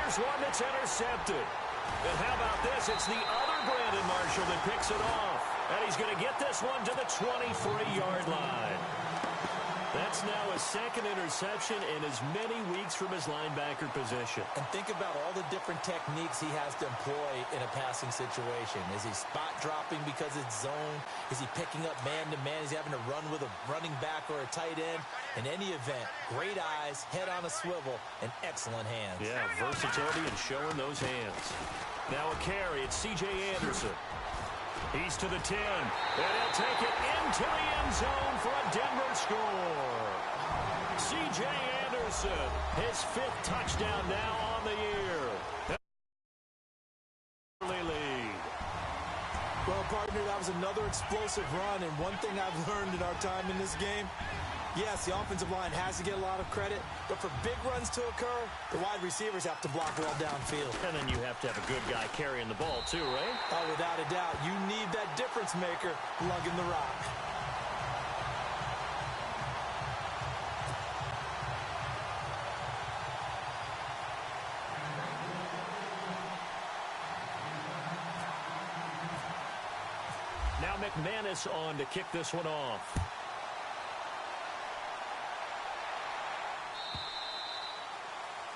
Here's one that's intercepted. And how about this? It's the other Brandon Marshall that picks it off. And he's going to get this one to the 23-yard line. That's now his second interception in as many weeks from his linebacker position. And think about all the different techniques he has to employ in a passing situation. Is he spot dropping because it's zone? Is he picking up man-to-man? Is he having to run with a running back or a tight end? In any event, great eyes, head on a swivel, and excellent hands. Yeah, versatility and showing those hands. Now a carry. It's C.J. Anderson. He's to the 10, and he'll take it into the end zone for a Denver score. C.J. Anderson, his 5th touchdown now on the year. Early lead. Well, partner, that was another explosive run, and one thing I've learned in our time in this game, yes, the offensive line has to get a lot of credit, but for big runs to occur, the wide receivers have to block well downfield. And then you have to have a good guy carrying the ball too, right? Oh, without a doubt. You need that difference maker lugging the rock. Now McManus on to kick this one off.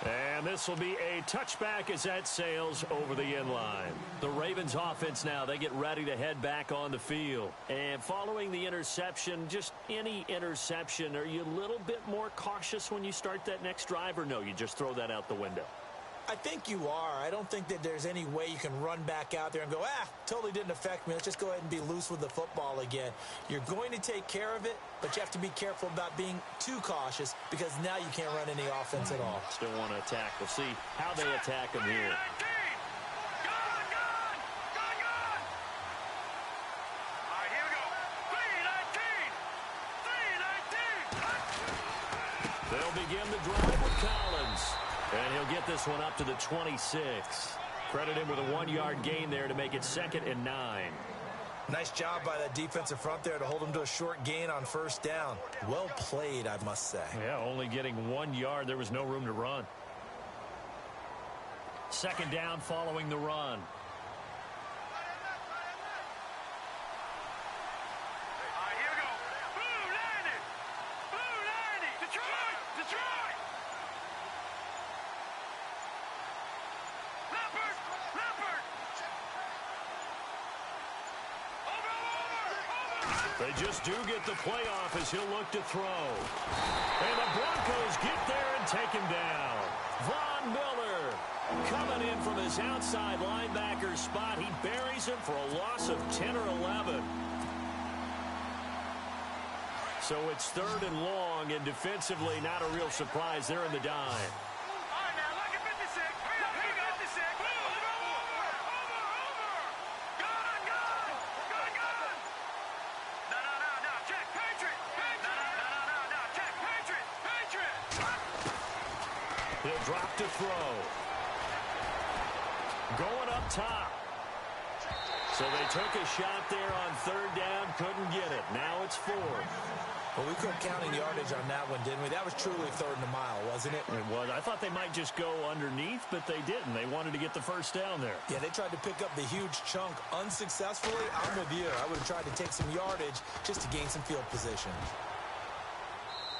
And this will be a touchback as that sails over the end line. The Ravens offense now, they get ready to head back on the field. And following the interception, just any interception, are you a little bit more cautious when you start that next drive, or no, you just throw that out the window? I think you are. I don't think that there's any way you can run back out there and go, totally didn't affect me. Let's just go ahead and be loose with the football again. You're going to take care of it, but you have to be careful about being too cautious because now you can't run any offense at all. Still want to attack. We'll see how they attack them here. They'll begin the drive with Collins. And he'll get this one up to the 26. Credit him with a 1-yard gain there to make it 2nd and 9. Nice job by that defensive front there to hold him to a short gain on 1st down. Well played, I must say. Yeah, only getting 1 yard. There was no room to run. 2nd down following the run. They just do get the playoff as he'll look to throw. And the Broncos get there and take him down. Von Miller coming in from his outside linebacker spot. He buries him for a loss of 10 or 11. So it's 3rd and long, and defensively not a real surprise. They're in the dime. He'll drop to throw. Going up top. So they took a shot there on 3rd down, couldn't get it. Now it's 4th. Well, we couldn't count any yardage on that one, didn't we? That was truly 3rd and a mile, wasn't it? It was. I thought they might just go underneath, but they didn't. They wanted to get the 1st down there. Yeah, they tried to pick up the huge chunk unsuccessfully. I'm with you. I would have tried to take some yardage just to gain some field position.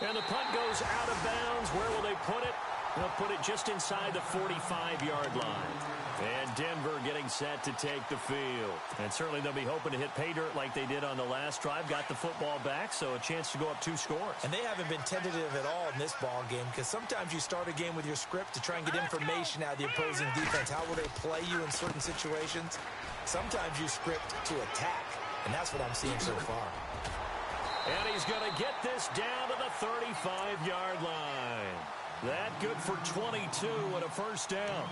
And the punt goes out of bounds. Where will they put it? They'll put it just inside the 45-yard line. And Denver getting set to take the field. And certainly they'll be hoping to hit pay dirt like they did on the last drive. Got the football back, so a chance to go up 2 scores. And they haven't been tentative at all in this ball game because sometimes you start a game with your script to try and get information out of the opposing defense. How will they play you in certain situations? Sometimes you script to attack, and that's what I'm seeing so far. And he's going to get this down to the 35-yard line. That good for 22 and a 1st down.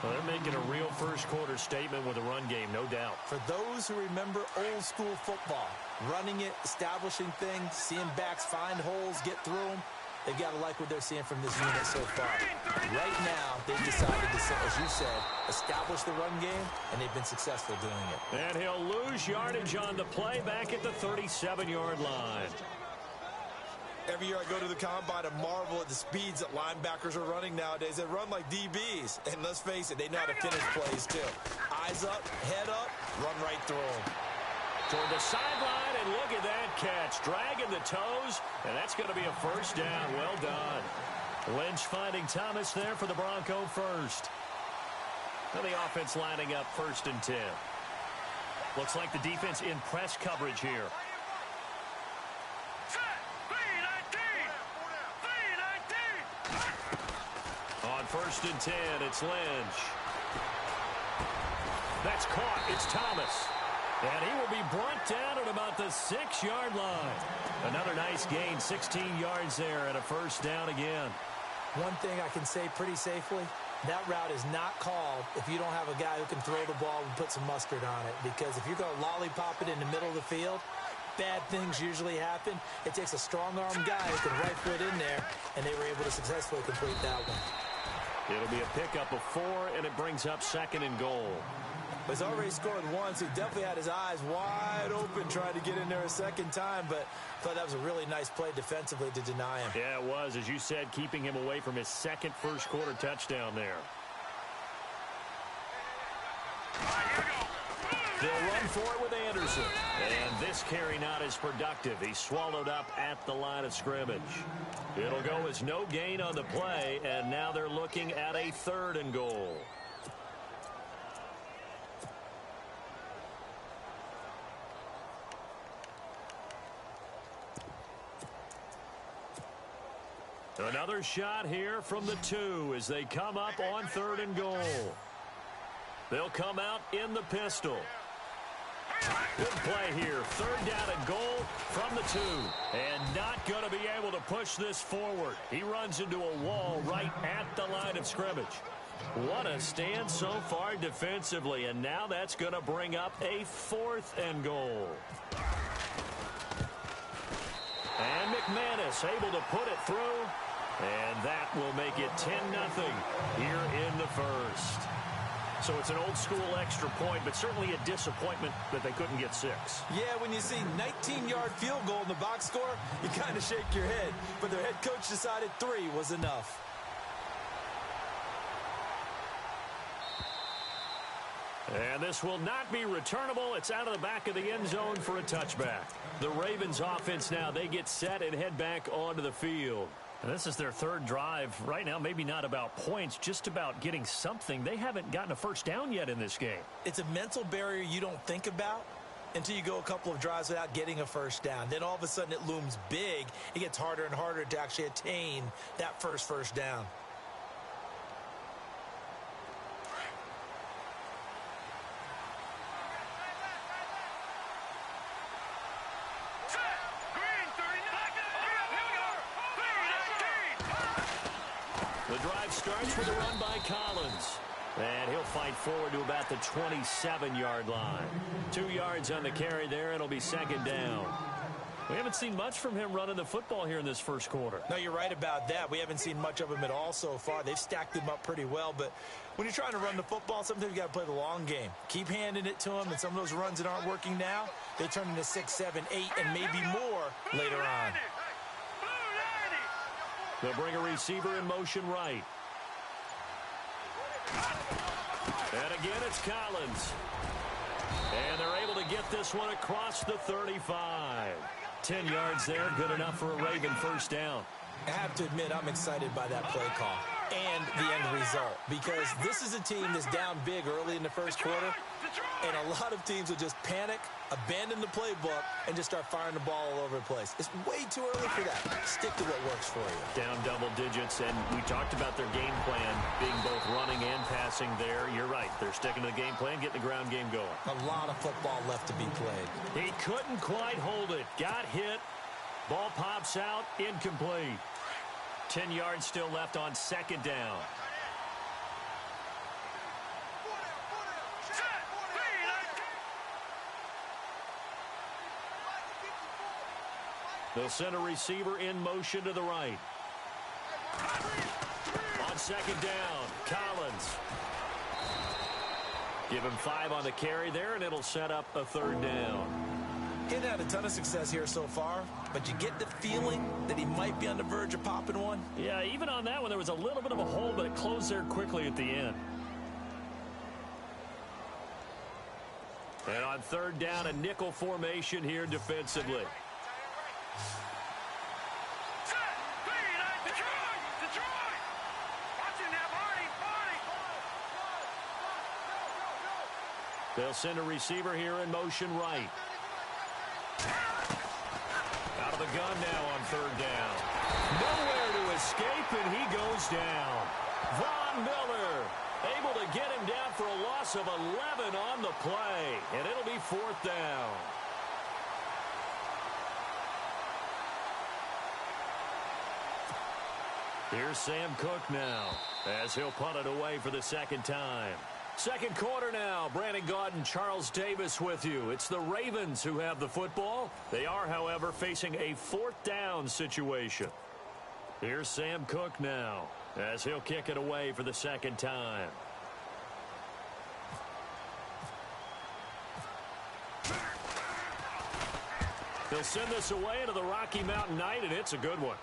Well, they're making a real first-quarter statement with a run game, no doubt. For those who remember old-school football, running it, establishing things, seeing backs find holes, get through them, they've got to like what they're seeing from this unit so far. Right now, they've decided to, as you said, establish the run game, and they've been successful doing it. And he'll lose yardage on the play back at the 37-yard line. Every year I go to the combine and marvel at the speeds that linebackers are running nowadays. They run like DBs. And let's face it, they know how to finish plays too. Eyes up, head up, run right through them. Toward the sideline, and look at that catch. Dragging the toes, and that's going to be a first down. Well done. Lynch finding Thomas there for the Bronco first. And the offense lining up 1st and 10. Looks like the defense in press coverage here. On 1st and 10, it's Lynch. That's caught. It's Thomas. And he will be brought down at about the 6-yard line. Another nice gain, 16 yards there, and a first down again. One thing I can say pretty safely, that route is not called if you don't have a guy who can throw the ball and put some mustard on it. Because if you're going to lollipop it in the middle of the field, bad things usually happen. It takes a strong-arm guy who can right foot in there, and they were able to successfully complete that one. It'll be a pickup of 4, and it brings up 2nd and goal. He's already scored once. He definitely had his eyes wide open trying to get in there a second time, but I thought that was a really nice play defensively to deny him. Yeah, it was, as you said, keeping him away from his second first-quarter touchdown there. They'll run for it with Anderson. And this carry not as productive. He's swallowed up at the line of scrimmage. It'll go as no gain on the play, and now they're looking at a 3rd and goal. Another shot here from the 2 as they come up on 3rd and goal. They'll come out in the pistol. Good play here. 3rd down and goal from the 2. And not going to be able to push this forward. He runs into a wall right at the line of scrimmage. What a stand so far defensively. And now that's going to bring up a 4th and goal. And McManus able to put it through. And that will make it 10-0 here in the first. So it's an old-school extra point, but certainly a disappointment that they couldn't get 6. Yeah, when you see 19-yard field goal in the box score, you kind of shake your head. But their head coach decided 3 was enough. And this will not be returnable. It's out of the back of the end zone for a touchback. The Ravens offense now, they get set and head back onto the field. And this is their 3rd drive right now, maybe not about points, just about getting something. They haven't gotten a first down yet in this game. It's a mental barrier you don't think about until you go a couple of drives without getting a first down. Then all of a sudden it looms big. It gets harder and harder to actually attain that first down. The drive starts with a run by Collins. And he'll fight forward to about the 27-yard line. 2 yards on the carry there. It'll be 2nd down. We haven't seen much from him running the football here in this first quarter. No, you're right about that. We haven't seen much of him at all so far. They've stacked him up pretty well. But when you're trying to run the football, sometimes you got to play the long game. Keep handing it to him. And some of those runs that aren't working now, they turn into 6, 7, 8, and maybe more later on. They'll bring a receiver in motion right. And again, it's Collins. And they're able to get this one across the 35. 10 yards there, good enough for a Raven first down. I have to admit, I'm excited by that play call and the end result, because this is a team that's down big early in the first quarter, and a lot of teams will just panic, abandon the playbook, and just start firing the ball all over the place. It's way too early for that. Stick to what works for you. Down double digits, and we talked about their game plan being both running and passing there. You're right. They're sticking to the game plan, getting the ground game going. A lot of football left to be played. He couldn't quite hold it. Got hit. Ball pops out. Incomplete. 10 yards still left on 2nd down. They'll send a receiver in motion to the right. On 2nd down, Collins. Give him 5 on the carry there, and it'll set up a 3rd down. He hasn't had a ton of success here so far, but you get the feeling that he might be on the verge of popping one. Yeah, even on that one, there was a little bit of a hole, but it closed there quickly at the end. And on third down, a nickel formation here defensively. They'll send a receiver here in motion right. Out of the gun now on third down. Nowhere to escape, and he goes down. Von Miller able to get him down for a loss of 11 on the play, and it'll be fourth down. Here's Sam Cook now as he'll punt it away for the second time. Second quarter now. Brandon Gaudin, Charles Davis with you. It's the Ravens who have the football. They are, however, facing a fourth down situation. Here's Sam Cook now as he'll kick it away for the second time. They'll send this away into the Rocky Mountain Night, and it's a good one.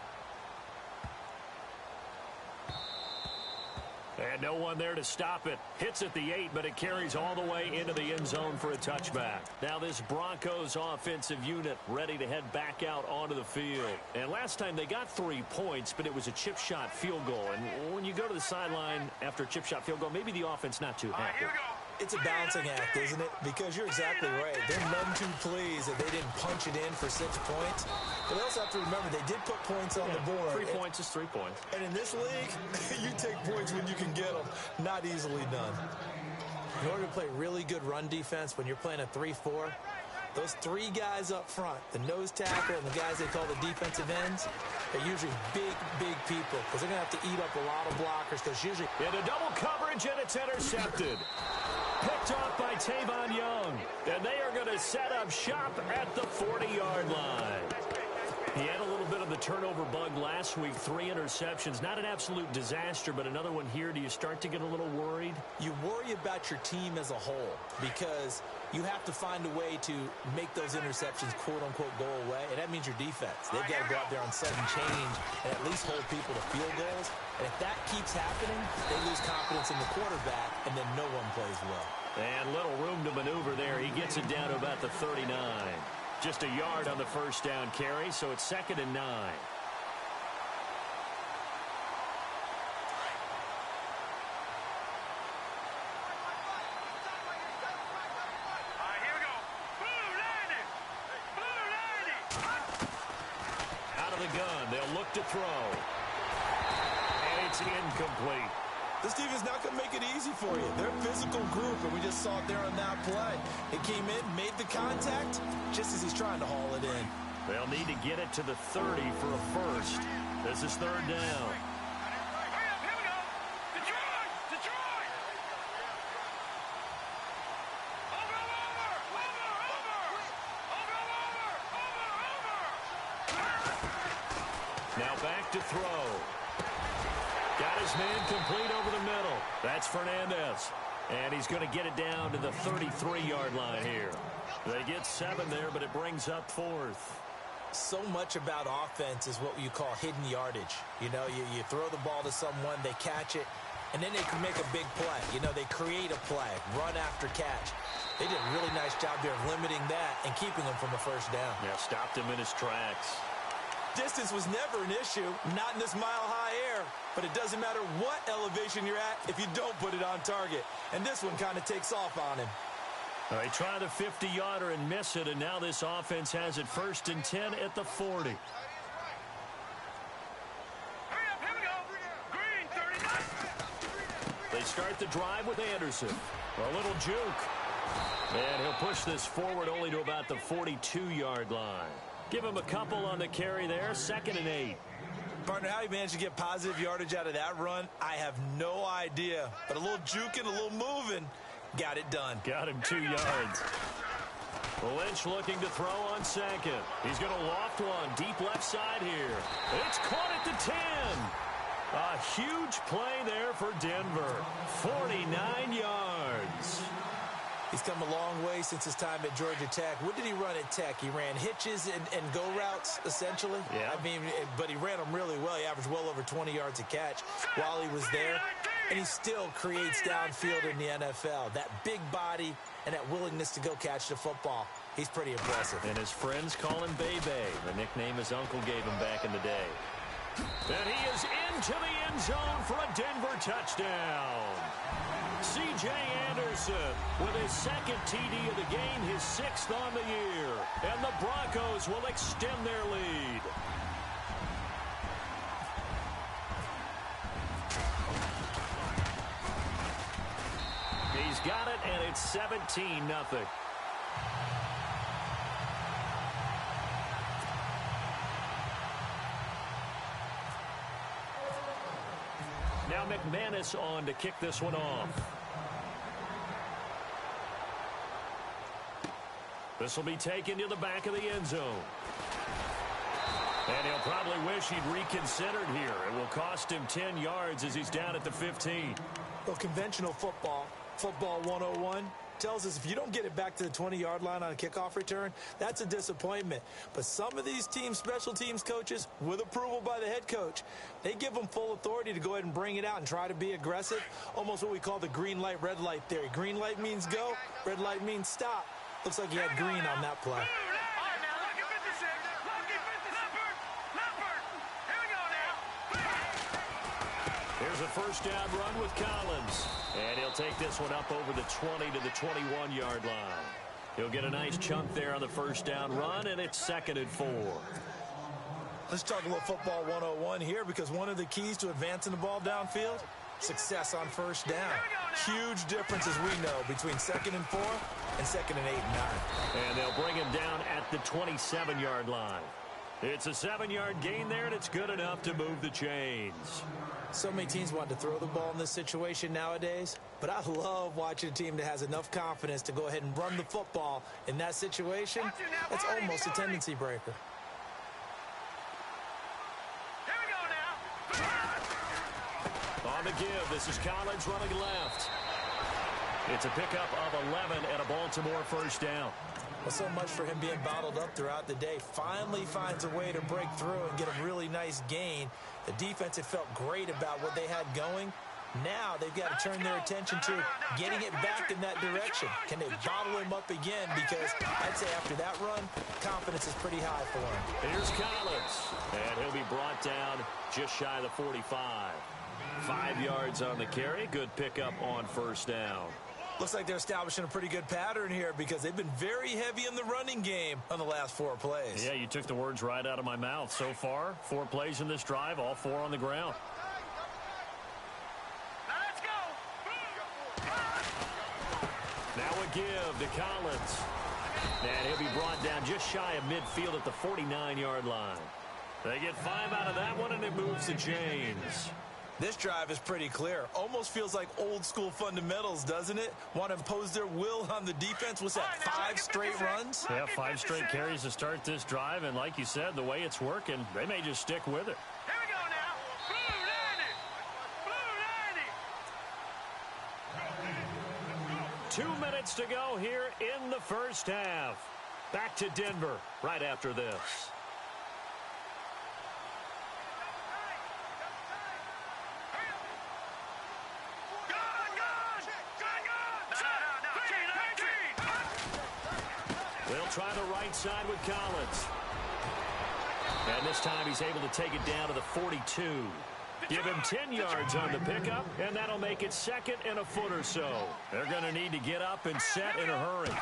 And no one there to stop it. Hits at the 8, but it carries all the way into the end zone for a touchback. Now this Broncos offensive unit ready to head back out onto the field. And last time they got 3 points, but it was a chip shot field goal. And when you go to the sideline after a chip shot field goal, maybe the offense not too happy. It's a balancing act, isn't it? Because you're exactly right. They're none too pleased that they didn't punch it in for 6 points. But they also have to remember they did put points on the board. 3 points is 3 points. And in this league, you take points when you can get them. Not easily done. In order to play really good run defense when you're playing a 3-4, those 3 guys up front, the nose tackle and the guys they call the defensive ends, they're usually big, big people because they're going to have to eat up a lot of blockers because usually... Into double coverage, and it's intercepted. Picked off by Tavon Young. And they are going to set up shop at the 40-yard line. He had a little bit of the turnover bug last week. 3 interceptions. Not an absolute disaster, but another one here. Do you start to get a little worried? You worry about your team as a whole because you have to find a way to make those interceptions, quote-unquote, go away. And that means your defense. They've got to go out there on sudden change and at least hold people to field goals. And if that keeps happening, they lose confidence in the quarterback, and then no one plays well. And little room to maneuver there. He gets it down to about the 39. Just a yard on the first down carry, so it's 2nd and 9. Out of the gun, they'll look to throw. And it's incomplete. This defense not going to make it easy for you. They're a physical group, and we just saw it there on that play. It came in, made the contact, just as he's trying to haul it in. They'll need to get it to the 30 for a first. This is third down. Now back to throw. Got his man complete over the middle. That's Fernandez. And he's going to get it down to the 33-yard line here. They get 7 there, but it brings up 4th. So much about offense is what you call hidden yardage. You know, you throw the ball to someone, they catch it, and then they can make a big play. You know, they create a play, run after catch. They did a really nice job there of limiting that and keeping him from a first down. Yeah, stopped him in his tracks. Distance was never an issue, not in this mile-high air, but it doesn't matter what elevation you're at if you don't put it on target. And this one kind of takes off on him. They try the 50-yarder and miss it, and now this offense has it 1st and 10 at the 40. They start the drive with Anderson. A little juke. And he'll push this forward only to about the 42-yard line. Give him a couple on the carry there, 2nd and 8. Partner, how he managed to get positive yardage out of that run, I have no idea. But a little juking, a little moving, got it done. Got him 2 yards. Lynch looking to throw on 2nd. He's going to loft one deep left side here. It's caught at the 10. A huge play there for Denver. 49 yards. He's come a long way since his time at Georgia Tech. What did he run at Tech? He ran hitches and go routes, essentially. Yeah. I mean, but he ran them really well. He averaged well over 20 yards a catch while he was there. And he still creates downfield in the NFL. That big body and that willingness to go catch the football. He's pretty impressive. And his friends call him Bebe, the nickname his uncle gave him back in the day. And he is into the end zone for a Denver touchdown. C.J. Anderson with his second TD of the game, his 6th on the year. And the Broncos will extend their lead. He's got it, and it's 17-0. Now McManus on to kick this one off. This will be taken to the back of the end zone. And he'll probably wish he'd reconsidered here. It will cost him 10 yards as he's down at the 15. Well, conventional football 101, tells us if you don't get it back to the 20-yard line on a kickoff return, that's a disappointment. But some of these teams, special teams coaches, with approval by the head coach, they give them full authority to go ahead and bring it out and try to be aggressive, almost what we call the green light, red light theory. Green light means go, red light means stop. Looks like he had green on that play. Here's a first down run with Collins. And he'll take this one up over the 20 to the 21-yard line. He'll get a nice chunk there on the first down run, and it's 2nd and 4. Let's talk a little football 101 here, because one of the keys to advancing the ball downfield, success on first down. Huge difference, as we know, between 2nd and 4 and 2nd and 8 and 9. And they'll bring him down at the 27-yard line. It's a 7-yard gain there, and it's good enough to move the chains. So many teams want to throw the ball in this situation nowadays, but I love watching a team that has enough confidence to go ahead and run the football in that situation. That's almost a tendency breaker. On the give, this is Collins running left. It's a pickup of 11 and a Baltimore first down. Well, so much for him being bottled up throughout the day. Finally finds a way to break through and get a really nice gain. The defense had felt great about what they had going. Now they've got to turn their attention to getting it back in that direction. Can they bottle him up again? Because I'd say after that run, confidence is pretty high for him. Here's Collins, and he'll be brought down just shy of the 45. 5 yards on the carry. Good pickup on first down. Looks like they're establishing a pretty good pattern here, because they've been very heavy in the running game on the last 4 plays. Yeah, you took the words right out of my mouth. So far, 4 plays in this drive, all 4 on the ground. Let's go. Now a give to Collins. And he'll be brought down just shy of midfield at the 49-yard line. They get 5 out of that one, and it moves the chains. This drive is pretty clear. Almost feels like old school fundamentals, doesn't it? Want to impose their will on the defense. What's that, 5 straight runs? Yeah, 5 straight carries to start this drive. And like you said, the way it's working, they may just stick with it. Here we go now. Blue 90. 2 minutes to go here in the first half. Back to Denver right after this. They'll try the right side with Collins. And this time he's able to take it down to the 42. Give him 10 yards on the pickup, and that'll make it 2nd and a foot or so. They're going to need to get up and set in a hurry.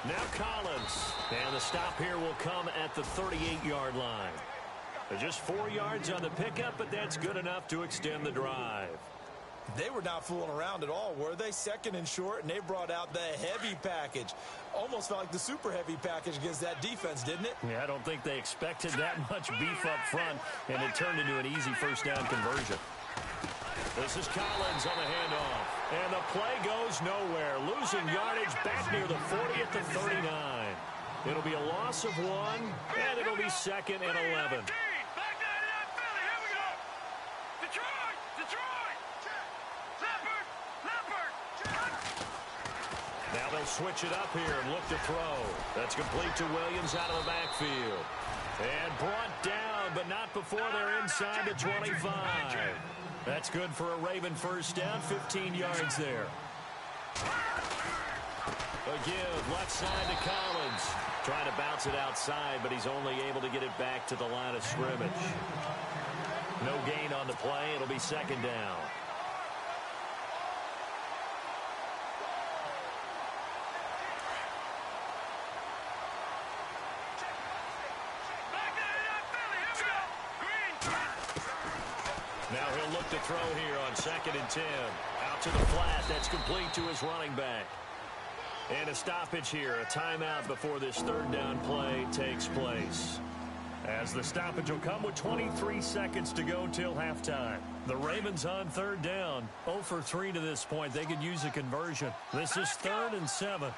Now Collins. And the stop here will come at the 38-yard line. Just 4 yards on the pickup, but that's good enough to extend the drive. They were not fooling around at all, were they? 2nd and short, and they brought out the heavy package. Almost felt like the super heavy package against that defense, didn't it? Yeah, I don't think they expected that much beef up front, and it turned into an easy first down conversion. This is Collins on the handoff, and the play goes nowhere. Losing yardage back near the 40 at the 39. It'll be a loss of 1, and it'll be 2nd and 11. Now they'll switch it up here and look to throw. That's complete to Williams out of the backfield. And brought down, but not before they're inside the 25. That's good for a Raven first down, 15 yards there. A give, left side to Collins. Trying to bounce it outside, but he's only able to get it back to the line of scrimmage. No gain on the play. It'll be second down. Now he'll look to throw here on 2nd and 10. Out to the flat. That's complete to his running back. And a stoppage here, a timeout before this third down play takes place. As the stoppage will come with 23 seconds to go till halftime. The Ravens on third down. 0 for 3 to this point. They could use a conversion. This is 3rd and 7.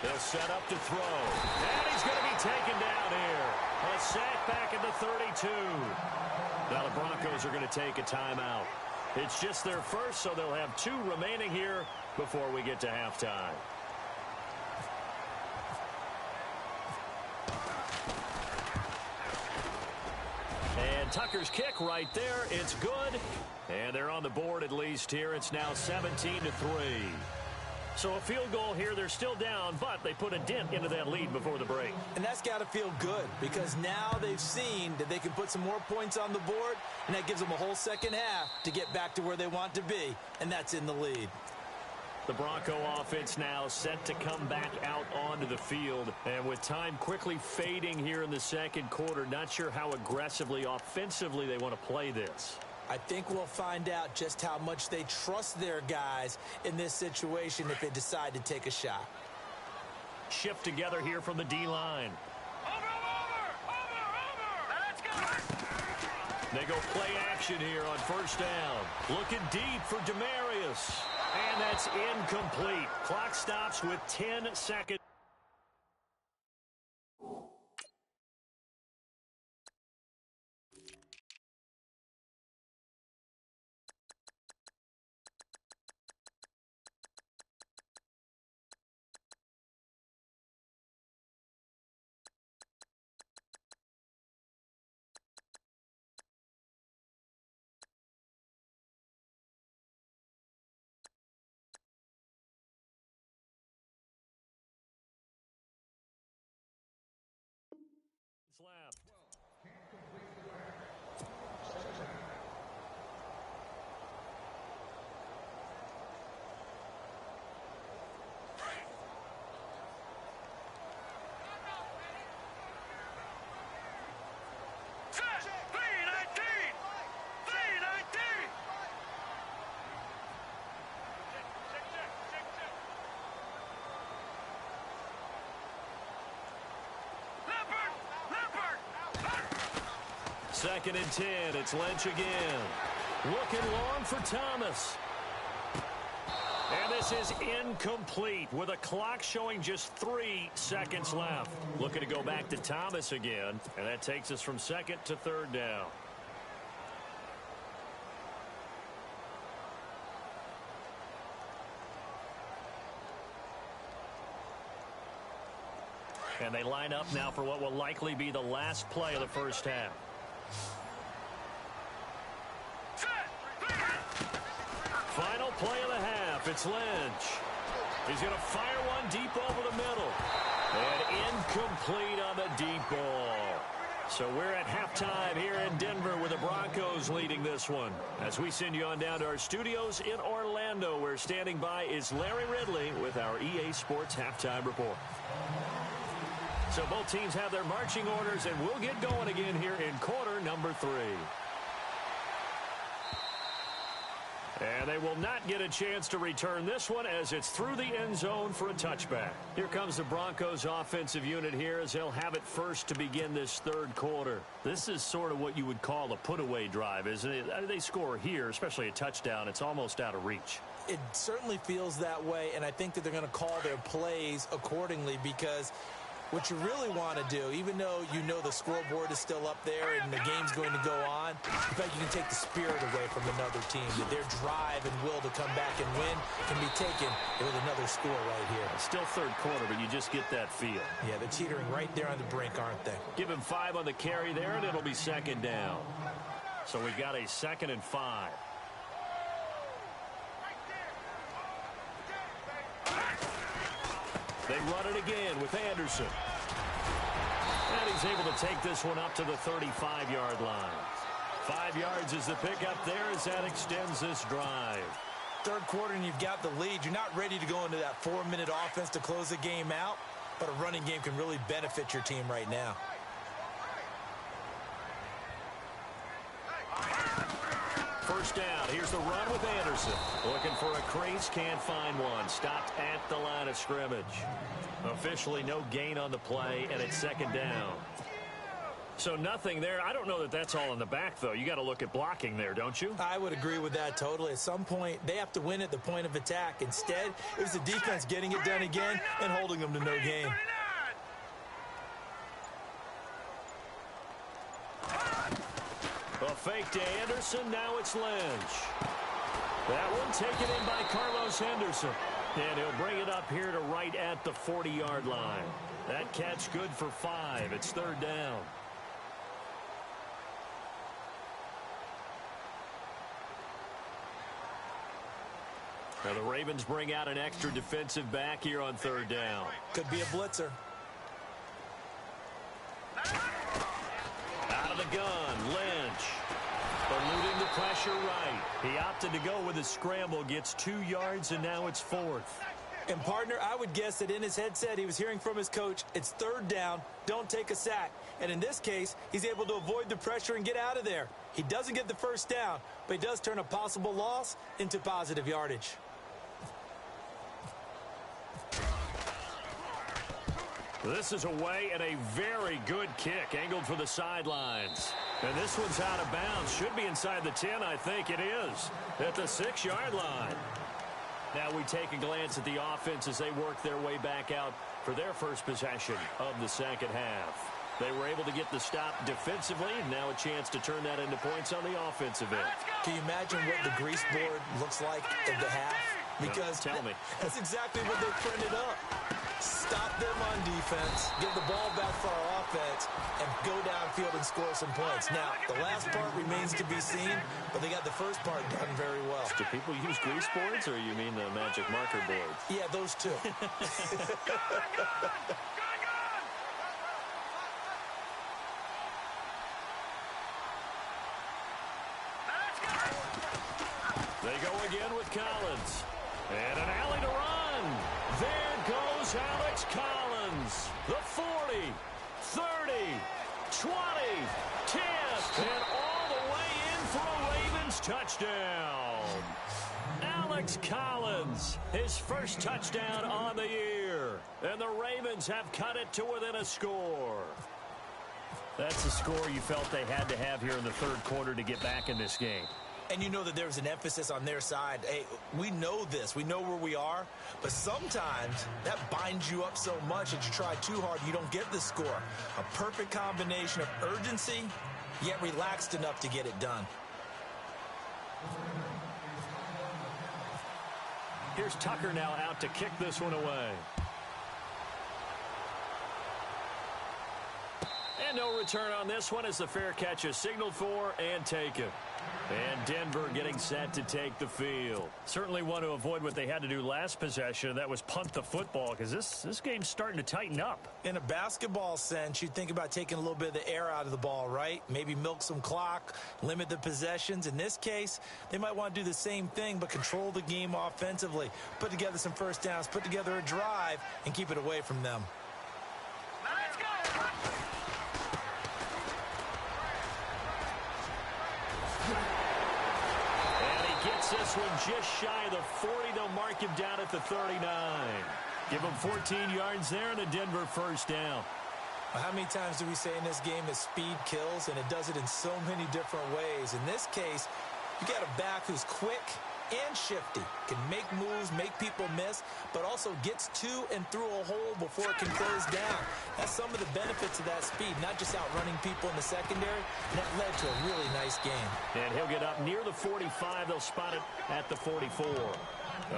They'll set up to throw. And he's going to be taken down here. A sack back at the 32. Now the Broncos are going to take a timeout. It's just their first, so they'll have 2 remaining here before we get to halftime. And Tucker's kick right there. It's good. And they're on the board at least here. It's now 17-3. So a field goal here, they're still down, but they put a dent into that lead before the break. And that's got to feel good because now they've seen that they can put some more points on the board, and that gives them a whole second half to get back to where they want to be, and that's in the lead. The Bronco offense now set to come back out onto the field, and with time quickly fading here in the second quarter, not sure how aggressively, offensively they want to play this. I think we'll find out just how much they trust their guys in this situation if they decide to take a shot. Shift together here from the D-line. They go play action here on first down. Looking deep for Demarius. And that's incomplete. Clock stops with 10 seconds. Left. Second and 10. It's Lynch again. Looking long for Thomas. And this is incomplete with a clock showing just 3 seconds left. Looking to go back to Thomas again. And that takes us from 2nd to 3rd down. And they line up now for what will likely be the last play of the first half. Final play of the half. It's Lynch. He's going to fire one deep over the middle. And incomplete on the deep ball. So we're at halftime here in Denver with the Broncos leading this one. As we send you on down to our studios in Orlando, where standing by is Larry Ridley with our EA Sports Halftime Report. So both teams have their marching orders, and we'll get going again here in quarter number 3. And they will not get a chance to return this one as it's through the end zone for a touchback. Here comes the Broncos offensive unit here as they'll have it first to begin this third quarter. This is sort of what you would call a put-away drive, isn't it? They score here, especially a touchdown. It's almost out of reach. It certainly feels that way, and I think that they're going to call their plays accordingly, because what you really want to do, even though you know the scoreboard is still up there and the game's going to go on, in fact, you can take the spirit away from another team, that their drive and will to come back and win can be taken with another score right here. Still third quarter, but you just get that feel. Yeah, they're teetering right there on the brink, aren't they? Give him 5 on the carry there, and it'll be second down. So we've got a 2nd and 5. They run it again with Anderson. And he's able to take this one up to the 35-yard line. 5 yards is the pickup there as that extends this drive. Third quarter and you've got the lead. You're not ready to go into that 4-minute offense to close the game out, but a running game can really benefit your team right now. First down. Here's the run with Anderson. Looking for a crease. Can't find one. Stopped at the line of scrimmage. Officially no gain on the play, and it's second down. So nothing there. I don't know that that's all in the back, though. You got to look at blocking there, don't you? I would agree with that totally. At some point, they have to win at the point of attack. Instead, it was the defense getting it done again and holding them to no gain. A fake to Anderson. Now it's Lynch. That one taken in by Carlos Henderson. And he'll bring it up here to right at the 40-yard line. That catch good for 5. It's third down. Now the Ravens bring out an extra defensive back here on third down. Could be a blitzer. Out of the gun, Lynch. Eluding the pressure right. He opted to go with a scramble, gets 2 yards, and now it's 4th. And, partner, I would guess that in his headset he was hearing from his coach, it's third down, don't take a sack. And in this case, he's able to avoid the pressure and get out of there. He doesn't get the first down, but he does turn a possible loss into positive yardage. This is away and a very good kick, angled for the sidelines. And this one's out of bounds. Should be inside the 10, I think it is. At the 6-yard line. Now we take a glance at the offense as they work their way back out for their first possession of the second half. They were able to get the stop defensively, and now a chance to turn that into points on the offensive end. Can you imagine what the grease board looks like at the half? Because tell me. That's exactly what they printed up. Stop them on defense, give the ball back for our offense, and go downfield and score some points. Now, the last part remains to be seen, but they got the first part done very well. Do people use grease boards, or you mean the magic marker boards? Yeah, those two. They go again with Collins. And an alley to run. There goes Alex Collins. The 40, 30, 20, 10, and all the way in for a Ravens touchdown. Alex Collins, his first touchdown on the year. And the Ravens have cut it to within a score. That's the score you felt they had to have here in the third quarter to get back in this game. And you know that there's an emphasis on their side. Hey, we know this. We know where we are. But sometimes that binds you up so much that you try too hard, you don't get the score. A perfect combination of urgency, yet relaxed enough to get it done. Here's Tucker now out to kick this one away. And no return on this one as the fair catch is signaled for and taken. And Denver getting set to take the field. Certainly want to avoid what they had to do last possession. That was punt the football, because this game's starting to tighten up. In a basketball sense, you think about taking a little bit of the air out of the ball, right? Maybe milk some clock, limit the possessions. In this case, they might want to do the same thing, but control the game offensively. Put together some first downs, put together a drive, and keep it away from them. Let's go! This one just shy of the 40. They'll mark him down at the 39. Give him 14 yards there and a Denver first down. Well, how many times do we say in this game that speed kills, and it does it in so many different ways? In this case, you got a back who's quick, and shifty. Can make moves, make people miss, but also gets to and through a hole before it can close down. That's some of the benefits of that speed, not just outrunning people in the secondary. And that led to a really nice game. And he'll get up near the 45. They'll spot it at the 44.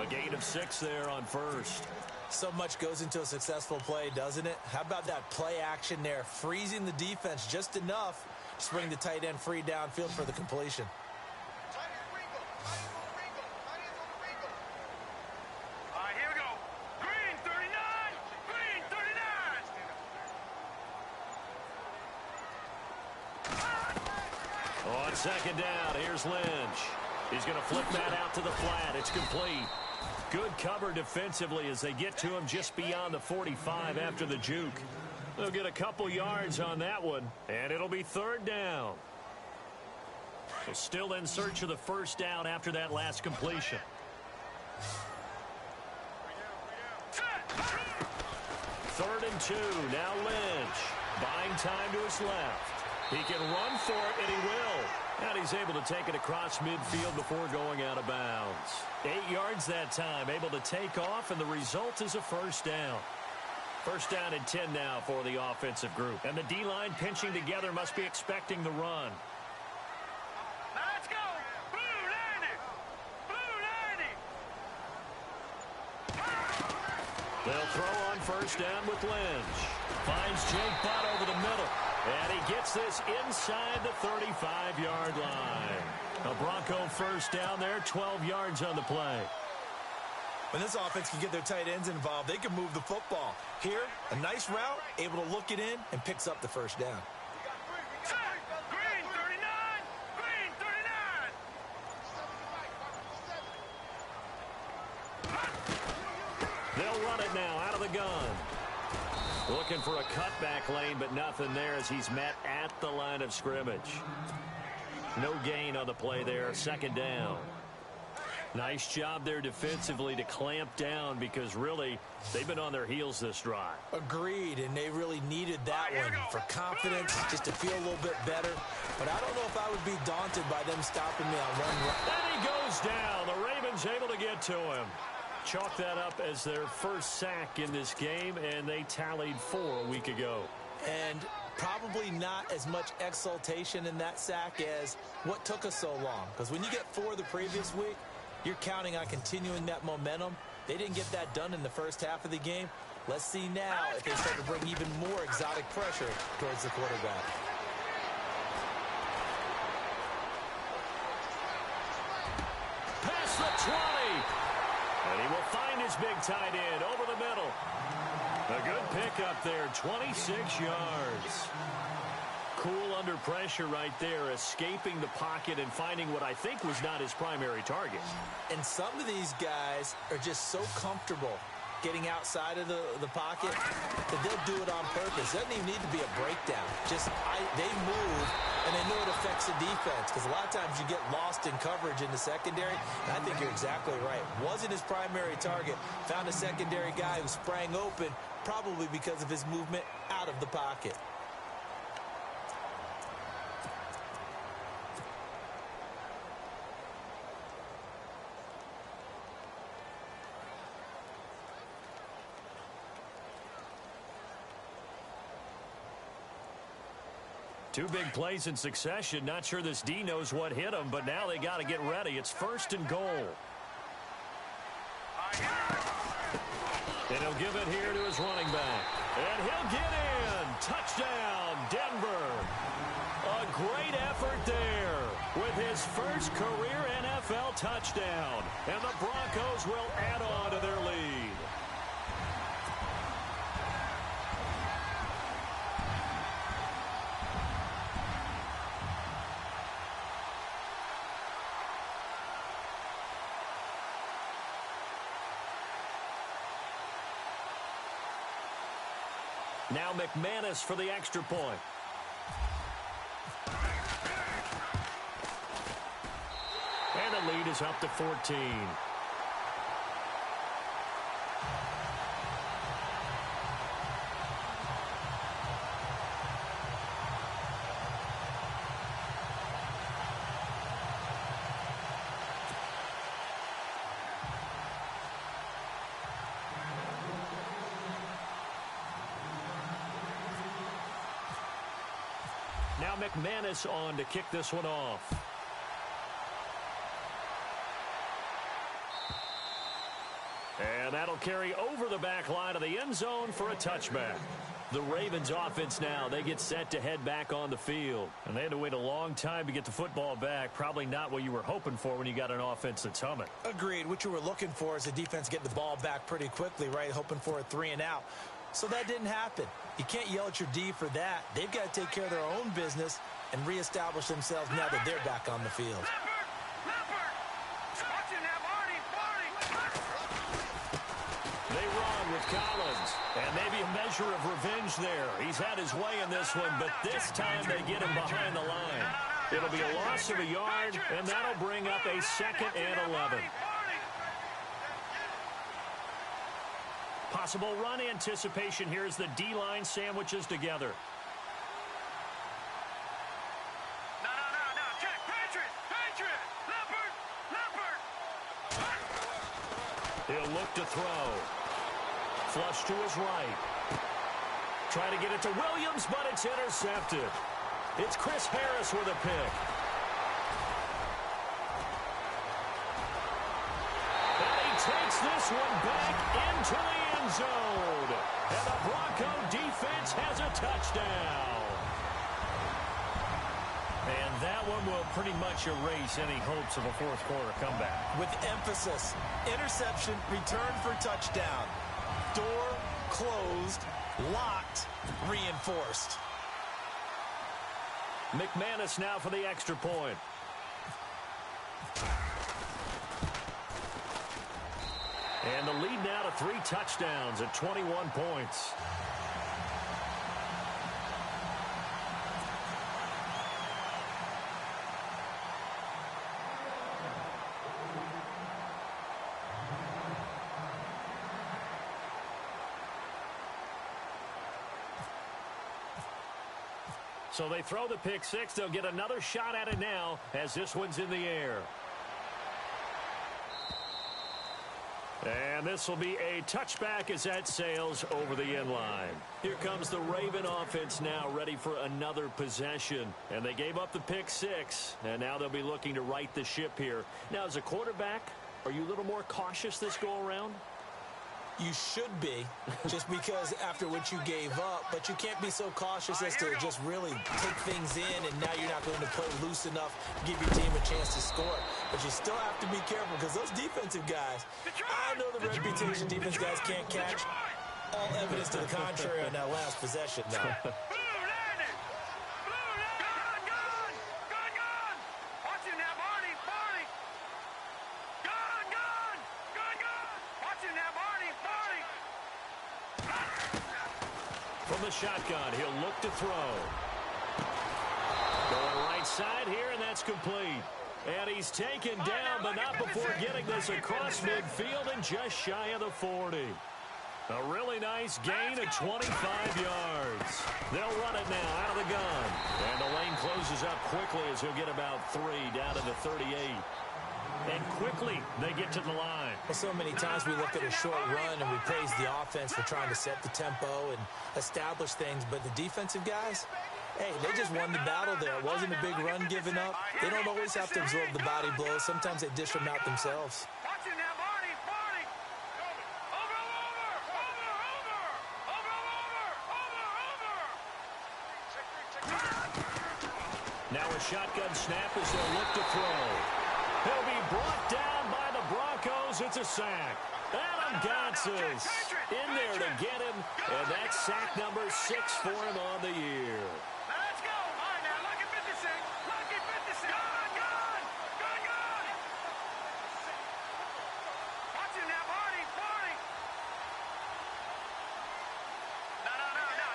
A gain of 6 there on first. So much goes into a successful play, doesn't it? How about that play action there? Freezing the defense just enough to bring the tight end free downfield for the completion. All right, here we go. Green 39. Green 39. On second down, here's Lynch. He's going to flip that out to the flat. It's complete. Good cover defensively as they get to him just beyond the 45 after the juke. They'll get a couple yards on that one, and it'll be third down. So still in search of the first down after that last completion. Third and 2. Now Lynch buying time to his left. He can run for it, and he will. And he's able to take it across midfield before going out of bounds. 8 yards that time, able to take off, and the result is a first down. First down and 10 now for the offensive group. And the D-line pinching together must be expecting the run. Now let's go. Blue 90. Blue 90. They'll throw on first down with Lynch. Finds Jake Butt over the middle. And he gets this inside the 35-yard line. A Bronco first down there, 12 yards on the play. When this offense can get their tight ends involved, they can move the football. Here, a nice route, able to look it in, and picks up the first down. Green 39. Green 39. They'll run it now out of the gun. Looking for a cutback lane, but nothing there as he's met at the line of scrimmage. No gain on the play there. Second down. Nice job there defensively to clamp down because really they've been on their heels this drive. Agreed, and they really needed that one for confidence, just to feel a little bit better. But I don't know if I would be daunted by them stopping me on one run. And he goes down. The Ravens able to get to him. Chalk that up as their first sack in this game, and they tallied 4 a week ago. And probably not as much exultation in that sack as what took us so long. Because when you get 4 the previous week, you're counting on continuing that momentum. They didn't get that done in the first half of the game. Let's see now if they start to bring even more exotic pressure towards the quarterback. Past the 20. And he will find his big tight end over the middle. A good pickup there, 26 yards. Cool under pressure right there, escaping the pocket and finding what I think was not his primary target. And some of these guys are just so comfortable getting outside of the pocket that they'll do it on purpose. It doesn't even need to be a breakdown. Just they move, and they know it affects the defense because a lot of times you get lost in coverage in the secondary, and I think you're exactly right. Wasn't his primary target. Found a secondary guy who sprang open, probably because of his movement out of the pocket. Two big plays in succession. Not sure this D knows what hit him, but now they got to get ready. It's first and goal. And he'll give it here to his running back. And he'll get in. Touchdown, Denver. A great effort there with his first career NFL touchdown. And the Broncos will add on to their lead. Now McManus for the extra point. And the lead is up to 14. Now McManus on to kick this one off. And that'll carry over the back line of the end zone for a touchback. The Ravens offense now, they get set to head back on the field. And they had to wait a long time to get the football back. Probably not what you were hoping for when you got an offense that's humming. Agreed. What you were looking for is the defense getting the ball back pretty quickly, right? Hoping for a 3 and out. So that didn't happen. You can't yell at your D for that. They've got to take care of their own business and reestablish themselves now that they're back on the field. They run with Collins, and maybe a measure of revenge there. He's had his way in this one, but this time they get him behind the line. It'll be a loss of a yard, and that'll bring up a 2nd and 11. Possible run anticipation here as the D-line sandwiches together. Check. Patriot. Leopard. He'll look to throw. Flush to his right. Try to get it to Williams, but it's intercepted. It's Chris Harris with a pick. And he takes this one back into the end zone. And the Bronco defense has a touchdown. And that one will pretty much erase any hopes of a fourth-quarter comeback. With emphasis, interception, return for touchdown. Door closed, locked, reinforced. McManus now for the extra point. And the lead now to 3 touchdowns at 21 points. So they throw the pick 6. They'll get another shot at it now as this one's in the air. And this will be a touchback as that sails over the end line. Here comes the Raven offense now ready for another possession. And they gave up the pick 6. And now they'll be looking to right the ship here. Now, as a quarterback, are you a little more cautious this go-around? You should be, just because after what you gave up, but you can't be so cautious as to just really take things in, and now you're not going to play loose enough to give your team a chance to score. But you still have to be careful because those defensive guys, I know the reputation defense guys can't catch. All evidence to the contrary on that last possession, though. From the shotgun, he'll look to throw. Going right side here, and that's complete. And he's taken down, but not before getting this across midfield and just shy of the 40. A really nice gain of 25 yards. They'll run it now out of the gun. And the lane closes up quickly as he'll get about 3 down to the 38. And quickly, they get to the line. Well, so many times we look at a short run and we praise the offense for trying to set the tempo and establish things. But the defensive guys, hey, they just won the battle there. It wasn't a big run given up. They don't always have to absorb the body blows. Sometimes they dish them out themselves. Now a shotgun snap as they'll look to throw. He'll be brought down by the Broncos. It's a sack. Adam Gotsis in there to get him, and that's sack number 6 for him on the year. Let's go. All right, now, lucky 56. Lucky 56. Gun. Watch him now, Marty. No.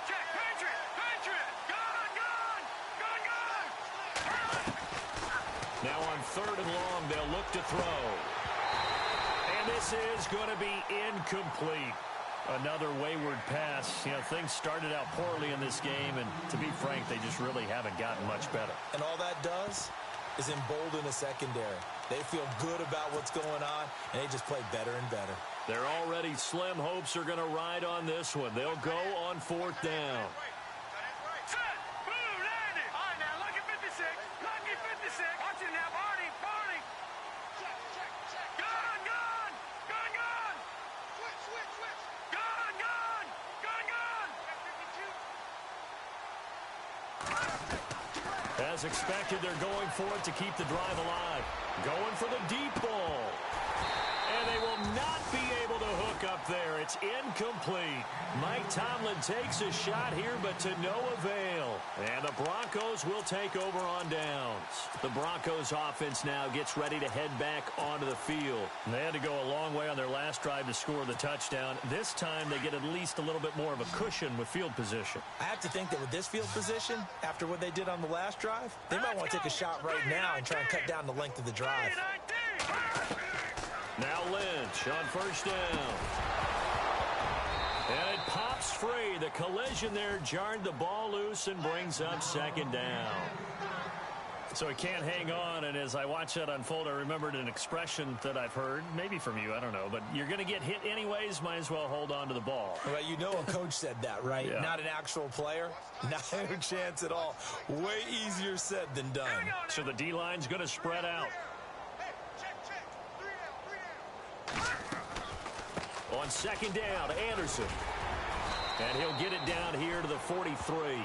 Check. Patriot. Gun. Now on 3rd and long, they'll look to throw. And this is going to be incomplete. Another wayward pass. You know, things started out poorly in this game, and to be frank, they just really haven't gotten much better. And all that does is embolden a secondary. They feel good about what's going on, and they just play better and better. Their already slim hopes are going to ride on this one. They'll go on 4th down. Set. Blue landed. All right, now. 56. Watch it now, Barney. Barney. Check. Gun. Gun. Switch. Gun. As expected, they're going for it to keep the drive alive. Going for the deep ball. And they will not be able to hook up there. It's incomplete. Mike Tomlin takes a shot here, but to no avail. And the Broncos will take over on downs. The Broncos offense now gets ready to head back onto the field. They had to go a long way on their last drive to score the touchdown. This time they get at least a little bit more of a cushion with field position. I have to think that with this field position, after what they did on the last drive, they might want to take a shot right now and try and cut down the length of the drive. Now Lynch on first down. And it pops free. The collision there jarred the ball loose and brings up second down. So he can't hang on, and as I watch that unfold, I remembered an expression that I've heard, maybe from you, I don't know, but you're going to get hit anyways, might as well hold on to the ball. Well, you know a coach said that, right? Yeah. Not an actual player. Not a chance at all. Way easier said than done. So the D-line's going to spread out. On second down, Anderson. And he'll get it down here to the 43.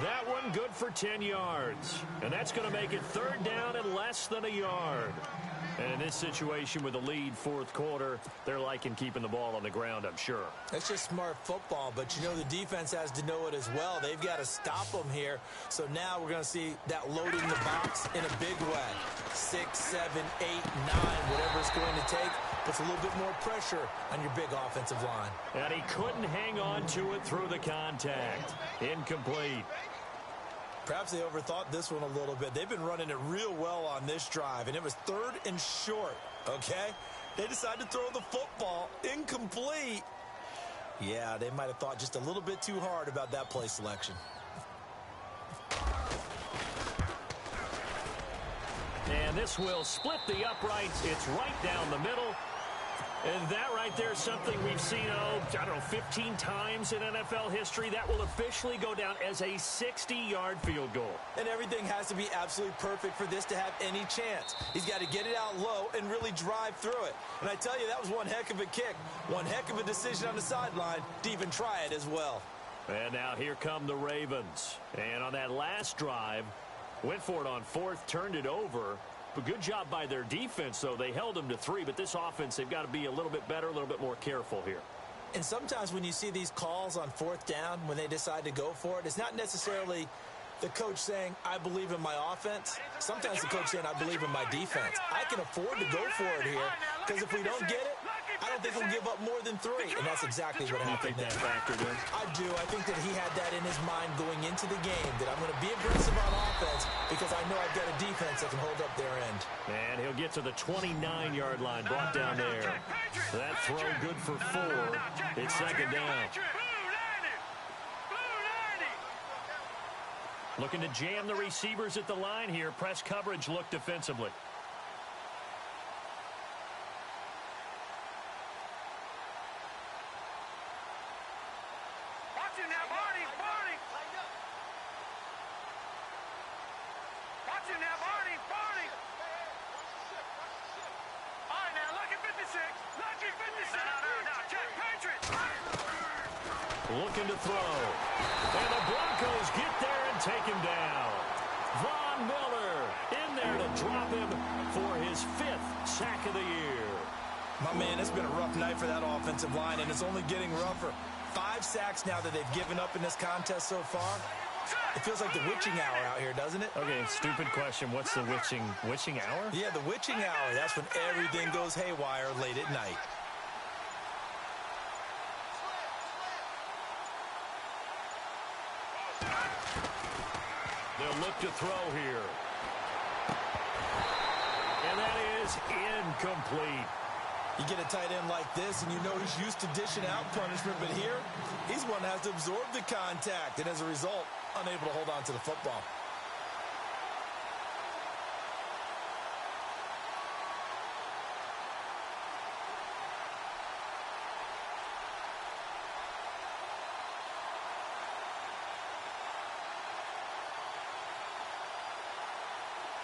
That one good for 10 yards. And that's going to make it third down and less than a yard. And in this situation with the lead fourth quarter, they're liking keeping the ball on the ground, I'm sure. It's just smart football, but you know the defense has to know it as well. They've got to stop them here. So now we're going to see that loading the box in a big way. 6, 7, 8, 9, whatever it's going to take, puts a little bit more pressure on your big offensive line. And he couldn't hang on to it through the contact. Incomplete. Perhaps they overthought this one a little bit. They've been running it real well on this drive, and it was third and short, okay? They decided to throw the football incomplete. Yeah, they might have thought just a little bit too hard about that play selection. And this will split the uprights. It's right down the middle. And that right there is something we've seen, I don't know, 15 times in NFL history. That will officially go down as a 60-yard field goal. And everything has to be absolutely perfect for this to have any chance. He's got to get it out low and really drive through it. And I tell you, that was one heck of a kick. One heck of a decision on the sideline to even try it as well. And now here come the Ravens. And on that last drive, went for it on fourth, turned it over. But good job by their defense, though. They held them to 3, but this offense, they've got to be a little bit better, a little bit more careful here. And sometimes when you see these calls on fourth down, when they decide to go for it, it's not necessarily the coach saying, I believe in my offense. Sometimes the coach saying, I believe in my defense. I can afford to go for it here, because if we don't get it, I don't think we'll give up more than 3. And that's exactly what happened there. You think that factored in? I do. I think that he had that in his mind going into the game, that I'm going to be aggressive on offense because I know I've got a defense that can hold up their end. And he'll get to the 29-yard line, brought down there. That throw good for 4. It's second down. Looking to jam the receivers at the line here. Press coverage look defensively. Looking to throw. And the Broncos get there and take him down. Von Miller in there to drop him for his 5th sack of the year. My man, it's been a rough night for that offensive line, and it's only getting rougher. 5 sacks now that they've given up in this contest so far. It feels like the witching hour out here, doesn't it? Okay, stupid question. What's the witching hour? Yeah, the witching hour. That's when everything goes haywire late at night. They'll look to throw here. And that is incomplete. You get a tight end like this, and you know he's used to dishing out punishment, but here, he's one that has to absorb the contact, and as a result, unable to hold on to the football.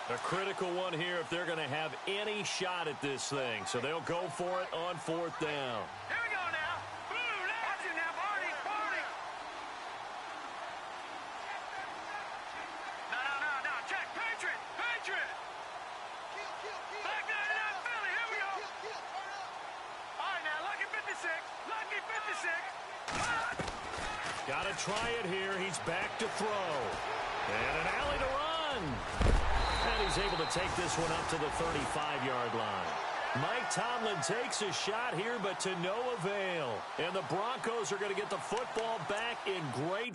A critical one here if they're going to have any shot at this thing. So they'll go for it on 4th down. Here we go now. Blue, watch it now, Barney, Barney. No. Check, Patriot, Patriot. Back nine it out, Philly. Here we go. All right, now, lucky 56. Lucky 56. Got to try it here. He's back to throw. And an alley to run. And he's able to take this one up to the 35-yard line. Mike Tomlin takes a shot here, but to no avail. And the Broncos are going to get the football back in great.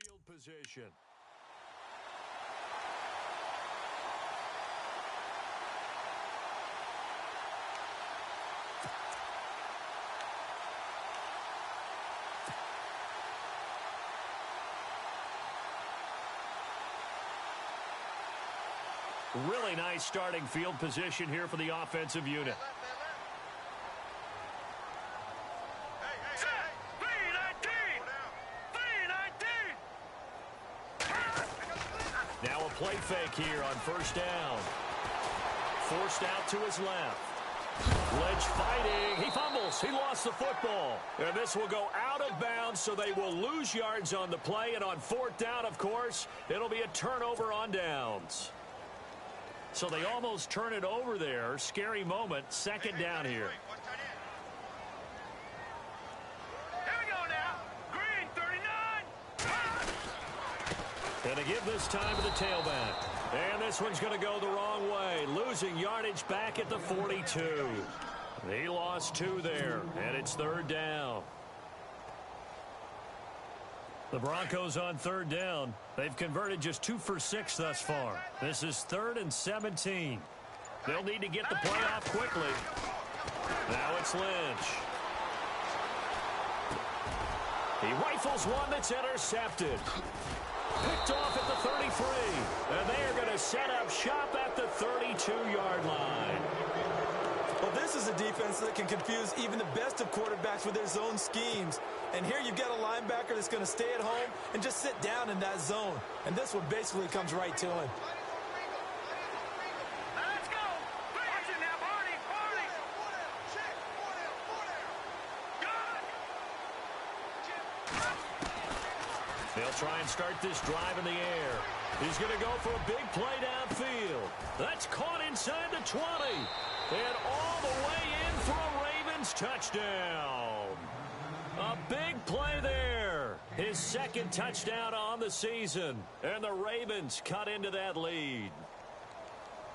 Field position. Really nice starting field position here for the offensive unit. Now a play fake here on 1st down. Forced out to his left. Ledge fighting. He fumbles. He lost the football. And this will go out of bounds, so they will lose yards on the play. And on 4th down, of course, it'll be a turnover on downs. So they almost turn it over there. Scary moment. 2nd down here. Here we go now. Green, 39. And to give this time to the tailback. And this one's going to go the wrong way. Losing yardage back at the 42. He lost 2 there. And it's 3rd down. The Broncos on 3rd down. They've converted just 2 for 6 thus far. This is 3rd and 17. They'll need to get the play off quickly. Now it's Lynch. He rifles one that's intercepted. Picked off at the 33. And they are going to set up shop at the 32-yard line. Well, this is a defense that can confuse even the best of quarterbacks with their zone schemes. And here you've got a linebacker that's going to stay at home and just sit down in that zone. And this one basically comes right to him. Let's go. Watch it now, Barney, Barney. They'll try and start this drive in the air. He's going to go for a big play downfield. That's caught inside the 20. And all the way in for a Ravens touchdown. A big play there. His 2nd touchdown on the season. And the Ravens cut into that lead.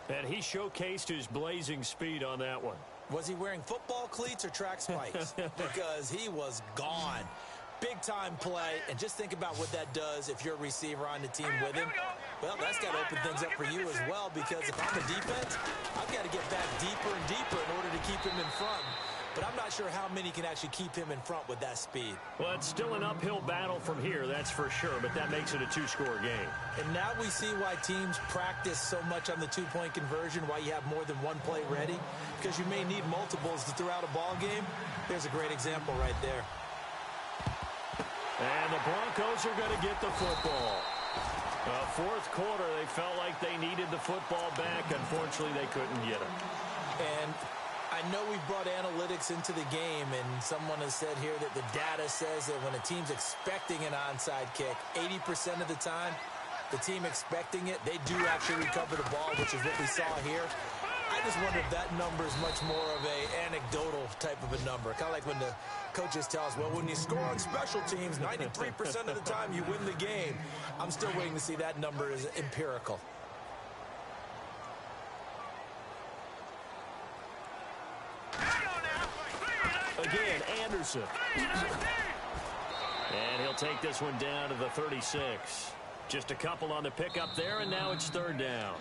And he showcased his blazing speed on that one. Was he wearing football cleats or track spikes? Because he was gone. Big-time play, and just think about what that does if you're a receiver on the team with him. Well, that's got to open things up for you as well, because if I'm a defense, I've got to get back deeper and deeper in order to keep him in front. But I'm not sure how many can actually keep him in front with that speed. Well, it's still an uphill battle from here, that's for sure, but that makes it a 2-score game. And now we see why teams practice so much on the 2-point conversion, why you have more than one play ready, because you may need multiples to throw out a ball game. There's a great example right there. And the Broncos are going to get the football. 4th quarter, they felt like they needed the football back. Unfortunately, they couldn't get it. And I know we've brought analytics into the game, and someone has said here that the data says that when a team's expecting an onside kick, 80% of the time, the team expecting it, they do actually recover the ball, which is what we saw here. I just wonder if that number is much more of a anecdotal type of a number. Kind of like when the coaches tell us, well, when you score on special teams, 93% of the time you win the game. I'm still waiting to see that number is empirical. Again, Anderson. And he'll take this one down to the 36. Just a couple on the pickup there, and now it's third down.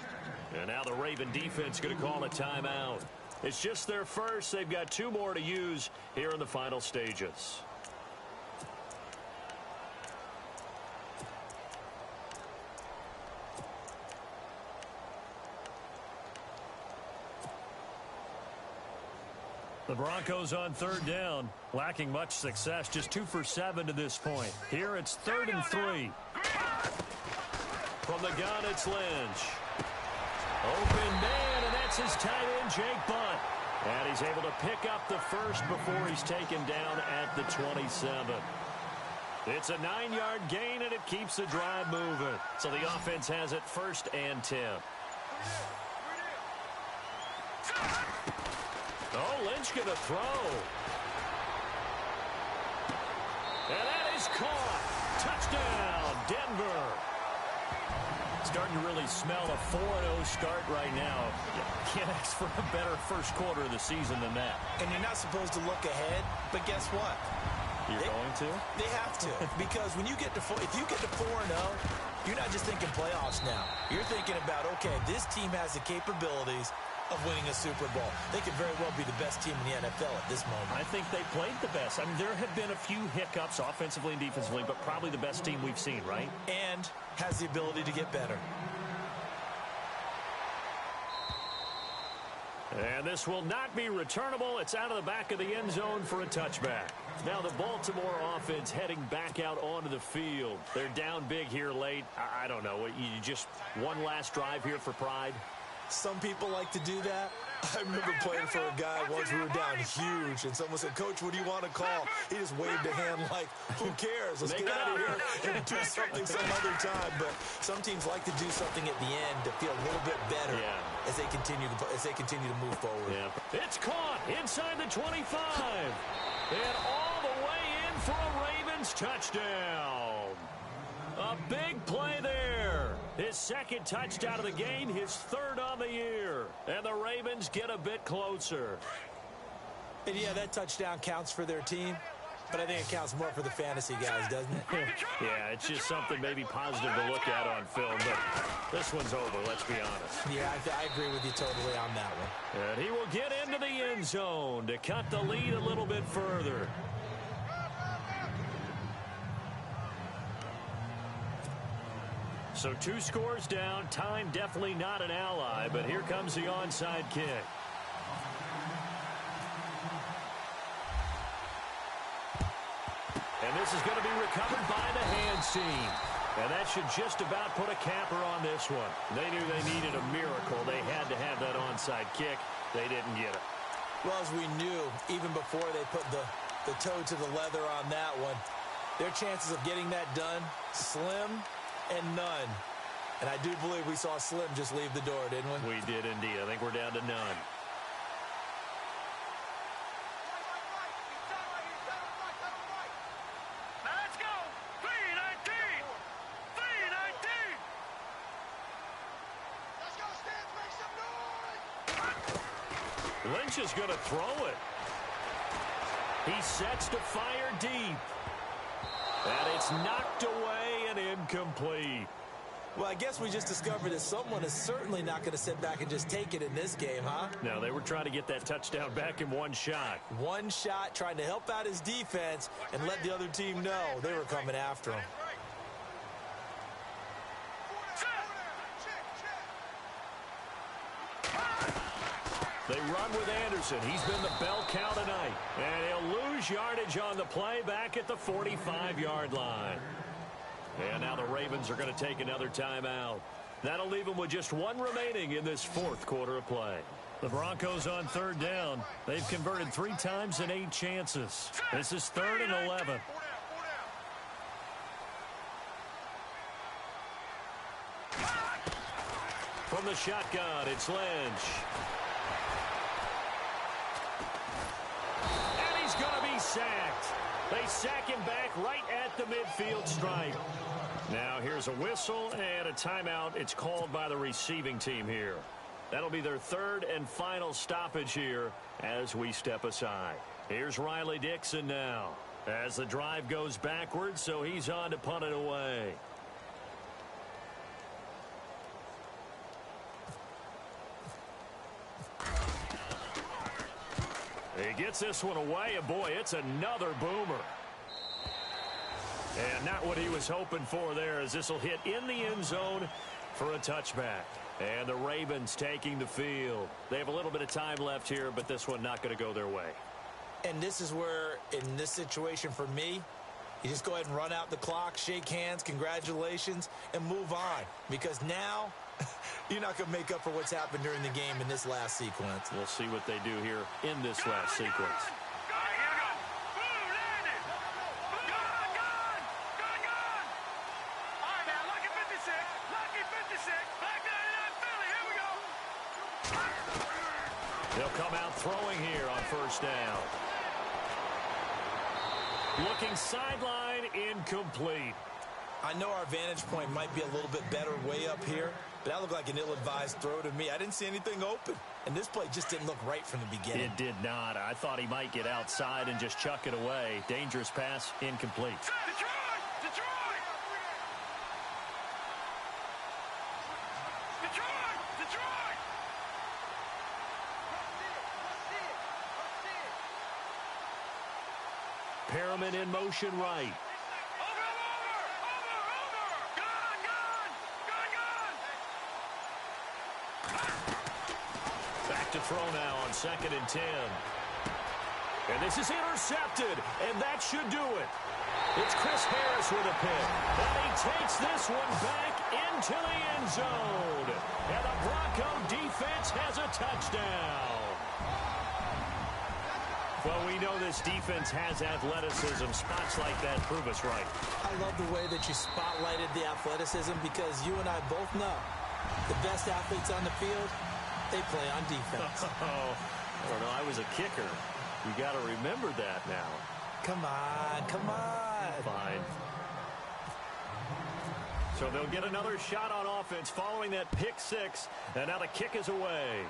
And now the Raven defense going to call a timeout. It's just their first. They've got 2 more to use here in the final stages. The Broncos on third down, lacking much success, just 2 for 7 to this point. Here it's 3rd and 3. From the gun, it's Lynch. Open man, and that's his tight end, Jake Butt. And he's able to pick up the first before he's taken down at the 27. It's a 9-yard gain, and it keeps the drive moving. So the offense has it 1st and 10. Oh, Lynch going to throw. And that is caught. Touchdown, Denver. Starting to really smell a 4-0 start right now. You can't ask for a better first quarter of the season than that. And you're not supposed to look ahead, but guess what? You're going to? They have to. Because when you get to if you get to 4-0, you're not just thinking playoffs now. You're thinking about, okay, this team has the capabilities of winning a Super Bowl. They could very well be the best team in the NFL at this moment. I think they played the best. I mean, there have been a few hiccups offensively and defensively, but probably the best team we've seen, right? And has the ability to get better. And this will not be returnable. It's out of the back of the end zone for a touchback. Now the Baltimore offense heading back out onto the field. They're down big here late. I don't know. You just one last drive here for pride? Some people like to do that. I remember playing for a guy once. We were down huge, and someone said, "Coach, what do you want to call?" He just waved a hand like, "Who cares? Let's get out of here and do something some other time." But some teams like to do something at the end to feel a little bit better as they continue to move forward. Yeah. It's caught inside the 25, and all the way in for a Ravens touchdown. A big play there. His 2nd touchdown of the game, his 3rd on the year. And the Ravens get a bit closer. And yeah, that touchdown counts for their team, but I think it counts more for the fantasy guys, doesn't it? Yeah, it's just something maybe positive to look at on film, but this one's over, let's be honest. Yeah, I agree with you totally on that one. And he will get into the end zone to cut the lead a little bit further. So 2 scores down. Time definitely not an ally, but here comes the onside kick. And this is going to be recovered by the hands team. And that should just about put a capper on this one. They knew they needed a miracle. They had to have that onside kick. They didn't get it. Well, as we knew, even before they put the toe to the leather on that one, their chances of getting that done, slim and none. And I do believe we saw Slim just leave the door, didn't we? We did indeed. I think we're down to none. Now let's go. 3-19. 3-19. Let's go, Stans. Make some noise. Lynch is going to throw it. He sets to fire deep. And it's knocked away and incomplete. Well, I guess we just discovered that someone is certainly not going to sit back and just take it in this game, huh? No, they were trying to get that touchdown back in one shot. One shot, trying to help out his defense and let the other team know they were coming after him. They run with Anderson. He's been the bell cow tonight. And he'll lose yardage on the play back at the 45-yard line. And now the Ravens are going to take another timeout. That'll leave them with just 1 remaining in this 4th quarter of play. The Broncos on 3rd down. They've converted 3 times in 8 chances. This is 3rd and 11. From the shotgun, it's Lynch. And he's going to be sacked. They sack him back right at the midfield stripe. Now here's a whistle and a timeout. It's called by the receiving team here. That'll be their 3rd and final stoppage here as we step aside. Here's Riley Dixon now. As the drive goes backwards, so he's on to punt it away. He gets this one away, and boy, it's another boomer. And not what he was hoping for there, as this will hit in the end zone for a touchback. And the Ravens taking the field. They have a little bit of time left here, but this one not going to go their way. And this is where, in this situation for me, you just go ahead and run out the clock, shake hands, congratulations, and move on. Because now, you're not going to make up for what's happened during the game in this last sequence. We'll see what they do here in this last sequence. They'll come out throwing here on first down. Looking sideline, incomplete. I know our vantage point might be a little bit better way up here, but that looked like an ill-advised throw to me. I didn't see anything open, and this play just didn't look right from the beginning. It did not. I thought he might get outside and just chuck it away. Dangerous pass, incomplete. Perriman in motion right. Back to throw now on 2nd and 10. And this is intercepted, and that should do it. It's Chris Harris with a pick. And he takes this one back into the end zone. And the Bronco defense has a touchdown. Well, we know this defense has athleticism. Spots like that prove us right. I love the way that you spotlighted the athleticism, because you and I both know the best athletes on the field, they play on defense. Oh, I don't know. I was a kicker. You got to remember that now. Come on, come on. Fine. So they'll get another shot on offense following that pick six. And now the kick is away.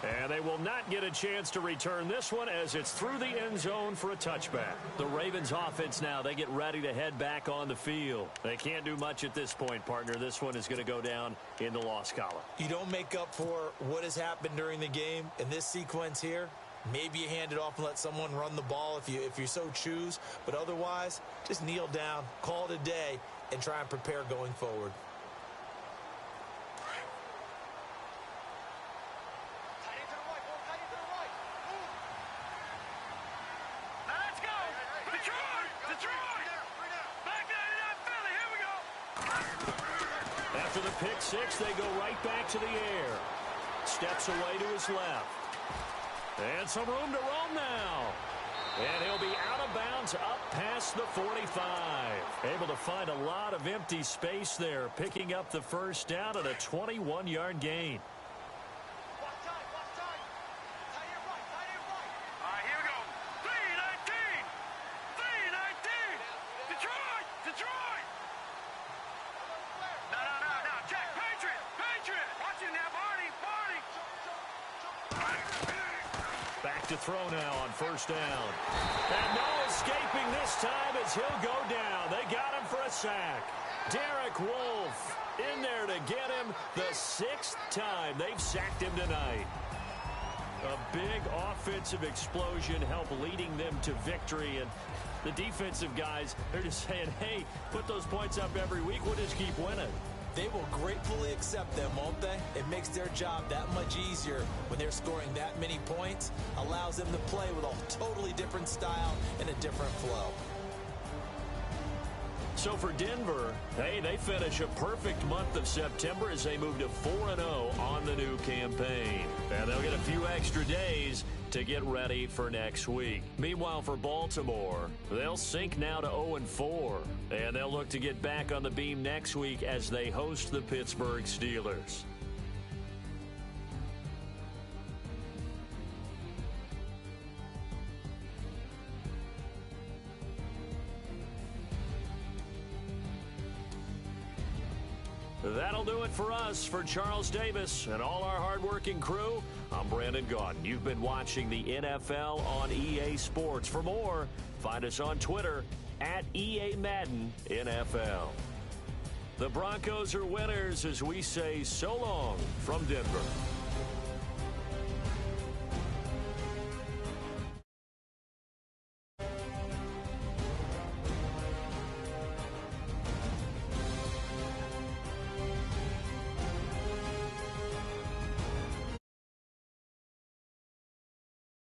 And they will not get a chance to return this one, as it's through the end zone for a touchback. The Ravens offense now, they get ready to head back on the field. They can't do much at this point, partner. This one is going to go down in the loss column. You don't make up for what has happened during the game in this sequence here. Maybe you hand it off and let someone run the ball if you so choose. But otherwise, just kneel down, call it a day, and try and prepare going forward. After the pick six, they go right back to the air. Steps away to his left. And some room to roam now. And he'll be out of bounds up past the 45. Able to find a lot of empty space there, picking up the first down at a 21-yard gain. To throw now on first down. And no escaping this time as he'll go down. They got him for a sack. Derek Wolfe in there to get him the 6th time they've sacked him tonight. A big offensive explosion helped leading them to victory. And the defensive guys, they're just saying, hey, put those points up every week. We'll just keep winning. They will gratefully accept them, won't they? It makes their job that much easier when they're scoring that many points. Allows them to play with a totally different style and a different flow. So for Denver, hey, they finish a perfect month of September as they move to 4-0 on the new campaign. And they'll get a few extra days to get ready for next week. Meanwhile, for Baltimore, they'll sink now to 0-4. And they'll look to get back on the beam next week as they host the Pittsburgh Steelers. That'll do it for us. For Charles Davis and all our hardworking crew, I'm Brandon Gaudin. You've been watching the NFL on EA Sports. For more, find us on Twitter at EA Madden NFL. The Broncos are winners as we say so long from Denver.